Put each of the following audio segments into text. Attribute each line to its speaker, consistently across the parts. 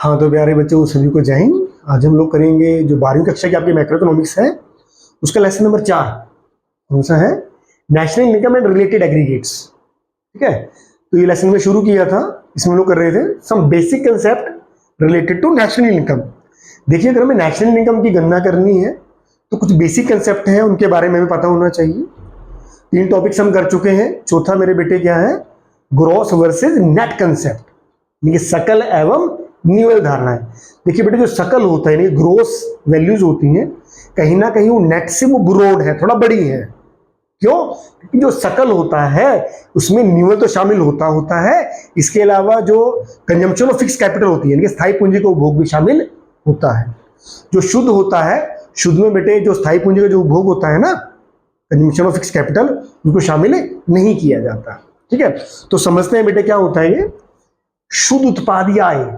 Speaker 1: हाँ तो प्यारे बच्चों सभी को जय हिंद। आज हम लोग करेंगे जो 12वीं कक्षा की आपकी मैक्रो इकोनॉमिक्स है उसका लेसन नंबर 4। कौन सा है? National income and related aggregates. ठीक है, तो ये लेसन में शुरू किया था, इसमें हम लोग कर रहे थे some basic concept related to national income. देखिए, अगर हमें नेशनल इनकम की गणना करनी है तो कुछ बेसिक कंसेप्ट हैं, उनके बारे में भी पता होना चाहिए। 3 टॉपिक्स हम कर चुके हैं। चौथा मेरे बेटे क्या है? ग्रॉस वर्सेज नेट कंसेप्ट, यानी सकल एवं निवल धारणाएं। देखिए बेटे, जो सकल होता है, ग्रोस वैल्यूज होती हैं, कहीं ना कहीं वो नेट से वो ब्रॉड है, थोड़ा बड़ी है। क्यों? क्योंकि जो सकल होता है उसमें निवल तो शामिल होता है। इसके अलावा जो कंजम्पशन ऑफ फिक्स कैपिटल होती है, यानी स्थायी पूंजी का उपभोग भी शामिल होता है। जो शुद्ध होता है, शुद्ध में बेटे जो स्थायी पूंजी का जो उपभोग होता है ना, कंजम्पशन ऑफ फिक्स कैपिटल, उनको शामिल नहीं किया जाता। ठीक है, तो समझते हैं बेटे क्या होता है ये शुद्ध उत्पाद या आय।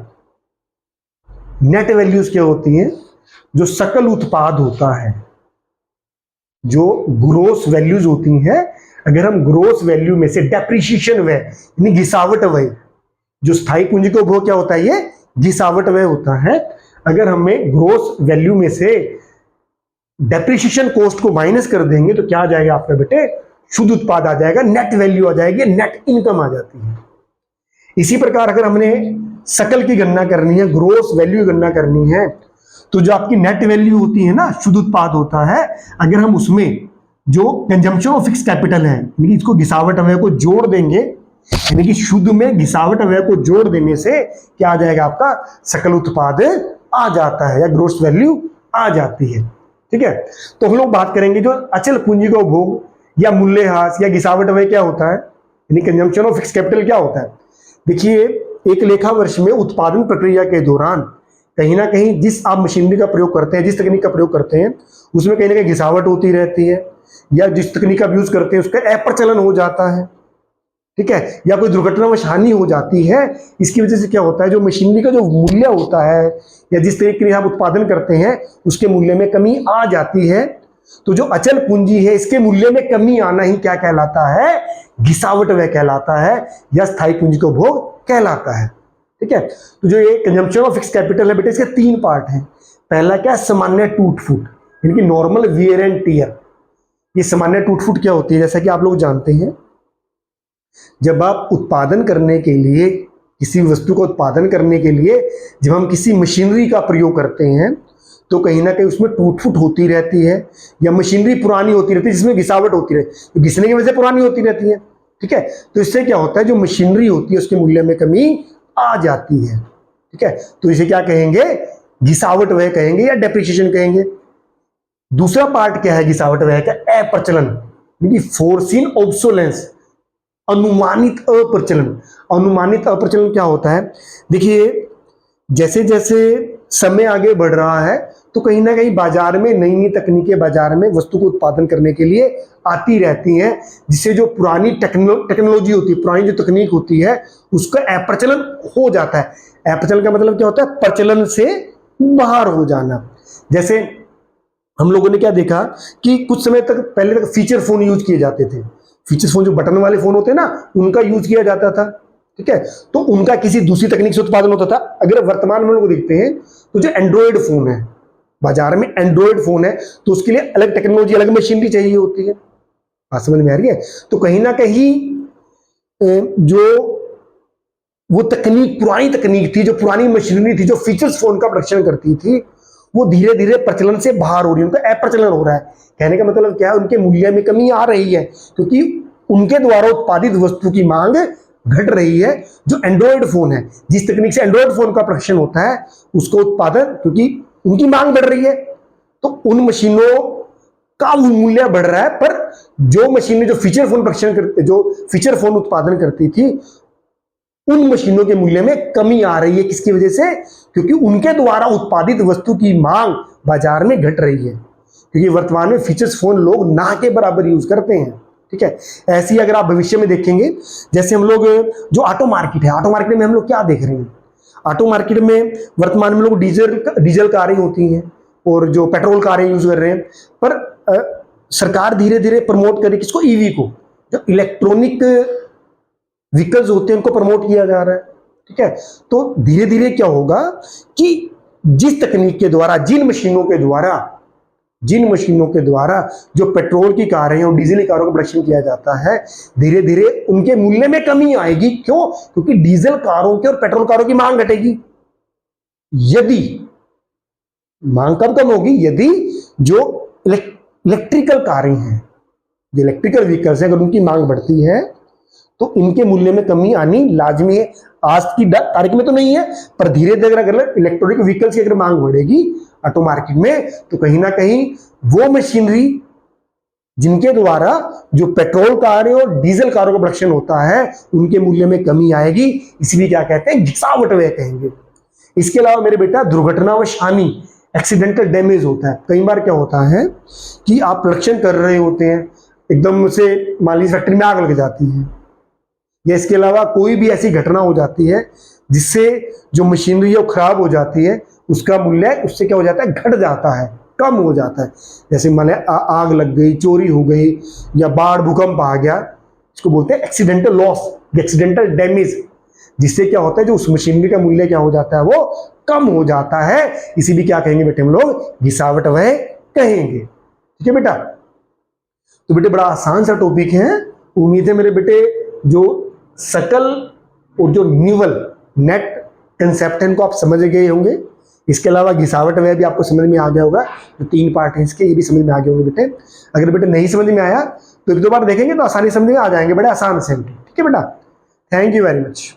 Speaker 1: नेट वैल्यूज क्या होती हैं? जो सकल उत्पाद होता है, जो ग्रोस वैल्यूज होती हैं। अगर हम ग्रोस वैल्यू में से डेप्रिसिएशन व्यय यानी घिसावट व्यय, जो स्थायी पूंजी का उपभोग क्या होता है, ये घिसावट व्यय होता है। अगर हमें ग्रोस वैल्यू में से डेप्रिसिएशन कॉस्ट को माइनस कर देंगे तो क्या आ जाएगा आपका बेटे? शुद्ध उत्पाद आ जाएगा, नेट वैल्यू आ जाएगी, नेट इनकम आ जाती है। इसी प्रकार अगर हमने सकल की गणना करनी है, ग्रोस वैल्यू की गणना करनी है, तो जो आपकी नेट वैल्यू होती है ना, शुद्ध उत्पाद होता है, अगर हम उसमें जो कंजम्पशन ऑफ फिक्स कैपिटल है, यानी इसको घिसावट व्यय को जोड़ देंगे, यानी कि शुद्ध में घिसावट व्यय को जोड़ देने से क्या आ जाएगा? आपका सकल उत्पाद आ जाता है या ग्रोस वैल्यू आ जाती है। ठीक है, तो हम लोग बात करेंगे जो अचल पूंजी का उपभोग या मूल्यह्रास या घिसावट व्यय क्या होता है, यानी कंजम्पशन ऑफ फिक्स कैपिटल क्या होता है। देखिए, एक लेखा वर्ष में उत्पादन प्रक्रिया के दौरान कहीं ना कहीं जिस आप मशीनरी का प्रयोग करते हैं, जिस तकनीक का प्रयोग करते हैं, उसमें कहीं ना कहीं घिसावट होती रहती है, या जिस तकनीक का यूज करते हैं उसका अप्रचलन हो जाता है। ठीक है, या कोई दुर्घटनावश हानि हो जाती है। इसकी वजह से क्या होता है, जो मशीनरी का जो मूल्य होता है या जिस तरीके से आप उत्पादन करते हैं उसके मूल्य में कमी आ जाती है। तो जो अचल पूंजी है, इसके मूल्य में कमी आना ही क्या कहलाता है? घिसावट व्यय कहलाता है या स्थायी पूंजी का उपभोग कहलाता है। ठीक है, तो जो ये कंजम्पशन ऑफ फिक्स कैपिटल है बेटे, इसके 3 पार्ट हैं। पहला क्या? सामान्य टूट फूट, यानी कि नॉर्मल वियर एंड टियर। ये सामान्य टूट फूट क्या होती है? जैसा कि आप लोग जानते हैं, जब आप उत्पादन करने के लिए, किसी वस्तु का उत्पादन करने के लिए जब हम किसी मशीनरी का प्रयोग करते हैं तो कहीं ना कहीं उसमें टूट फूट होती रहती है, या मशीनरी पुरानी होती रहती है जिसमें घिसावट होती रहती है, तो घिसने की वजह से पुरानी होती रहती है। ठीक है, तो इससे क्या होता है, जो मशीनरी होती है उसके मूल्य में कमी आ जाती है। ठीक है, तो इसे क्या कहेंगे? घिसावट व्यय कहेंगे या डेप्रिसिएशन कहेंगे। दूसरा पार्ट क्या है घिसावट व्यय का? अप्रचलन, यानी फोर्सिन ऑब्सोलेंस, अनुमानित अप्रचलन। अनुमानित अप्रचलन क्या होता है? देखिए, जैसे जैसे समय आगे बढ़ रहा है तो कहीं ना कहीं बाजार में नई नई तकनीकें बाजार में वस्तु को उत्पादन करने के लिए आती रहती हैं, जिससे जो पुरानी टेक्नोलॉजी होती है, पुरानी जो तकनीक होती है, उसका अप्रचलन हो जाता है। अप्रचलन का मतलब क्या होता है? प्रचलन से बाहर हो जाना। जैसे हम लोगों ने क्या देखा कि कुछ समय तक पहले तक फीचर फोन यूज किए जाते थे। फीचर फोन जो बटन वाले फोन होते हैं ना, उनका यूज किया जाता था। ठीक है, तो उनका किसी दूसरी तकनीक से उत्पादन होता था। अगर वर्तमान में लोग देखते हैं तो जो एंड्रॉयड फोन है, बाजार में एंड्रॉयड फोन है, तो उसके लिए अलग टेक्नोलॉजी, अलग मशीनरी चाहिए होती है। बात समझ में आ रही है? तो कहीं ना कहीं जो वो तकनीक, पुरानी तकनीक थी, जो पुरानी मशीनरी थी, जो फीचर्स फोन का प्रोडक्शन करती थी, वो धीरे धीरे प्रचलन से बाहर हो रही है, उनका अप्रचलन हो रहा है। कहने का मतलब क्या है? उनके मूल्य में कमी आ रही है क्योंकि उनके द्वारा उत्पादित वस्तु की मांग घट रही है। जो एंड्रॉयड फोन है, जिस तकनीक से एंड्रॉयड फोन का प्रोडक्शन होता है, उसको उत्पादन, क्योंकि उनकी मांग बढ़ रही है, तो उन मशीनों का मूल्य बढ़ रहा है। पर जो मशीनें जो फीचर फोन प्रोडक्शन करते, जो फीचर फोन उत्पादन करती थी, उन मशीनों के मूल्य में कमी आ रही है। किसकी वजह से? क्योंकि उनके द्वारा उत्पादित वस्तु की मांग बाजार में घट रही है, क्योंकि वर्तमान में फीचर्स फोन लोग ना के बराबर यूज करते हैं। ठीक है, ऐसी अगर आप भविष्य में देखेंगे, जैसे हम लोग जो ऑटो मार्केट है, ऑटो मार्केट में हम लोग क्या देख रहे हैं? ऑटो मार्केट में वर्तमान में लोग डीजल कारें होती हैं और जो पेट्रोल कारें यूज कर रहे हैं, पर सरकार धीरे धीरे प्रमोट करे किसको? ईवी को। जो इलेक्ट्रॉनिक व्हीकल्स होते हैं उनको प्रमोट किया जा रहा है। ठीक है। तो धीरे धीरे क्या होगा कि जिस तकनीक के द्वारा, जिन मशीनों के द्वारा जो पेट्रोल की कारें और डीजल की कारों का प्रोडक्शन किया जाता है, धीरे धीरे उनके मूल्य में कमी आएगी। क्यों? क्योंकि डीजल कारों की और पेट्रोल कारों की मांग घटेगी। यदि मांग कब कम होगी? यदि जो इलेक्ट्रिकल कारें हैं, जो इलेक्ट्रिकल व्हीकल्स हैं, अगर उनकी मांग बढ़ती है तो इनके मूल्य में कमी आनी लाजमी है। आज की तारीख में तो नहीं है, पर धीरे धीरे अगर इलेक्ट्रॉनिक व्हीकल्स की अगर मांग बढ़ेगी ऑटो मार्केट में, तो कहीं ना कहीं वो मशीनरी जिनके द्वारा जो पेट्रोल कारें और डीजल कारों का प्रोडक्शन होता है, उनके मूल्य में कमी आएगी। इसलिए क्या कहते हैं? गिरावट व्यय कहेंगे। इसके अलावा मेरे बेटा दुर्घटनावश हानि, एक्सीडेंटल डैमेज होता है। कई बार क्या होता है कि आप प्रोडक्शन कर रहे होते हैं, एकदम से मान लीजिए फैक्ट्री में आग लग जाती है, या इसके अलावा कोई भी ऐसी घटना हो जाती है जिससे जो मशीनरी है वो खराब हो जाती है, उसका मूल्य उससे क्या हो जाता है? घट जाता है, कम हो जाता है। जैसे मान लें आग लग गई, चोरी हो गई, या बाढ़ भूकंप आ गया, इसको बोलते हैं एक्सीडेंटल लॉस, एक्सीडेंटल डैमेज, जिससे क्या होता है जो उस मशीनरी का मूल्य क्या हो जाता है? वो कम हो जाता है। इसीलिए क्या कहेंगे बेटे हम लोग? गिरावट व्यय कहेंगे। ठीक है बेटा। तो बेटे बड़ा आसान सा टॉपिक है। उम्मीद है मेरे बेटे जो सकल और जो न्यूअल नेट कंसेप्ट है इनको आप समझ गए होंगे। इसके अलावा गिरावट व्यय भी आपको समझ में आ गया होगा। जो 3 पार्ट हैं इसके, ये भी समझ में आ गए होंगे बेटे। अगर बेटे नहीं समझ में आया तो 1-2 बार देखेंगे तो आसानी समझ में आ जाएंगे, बड़े आसान से। ठीक है बेटा। Thank you very much.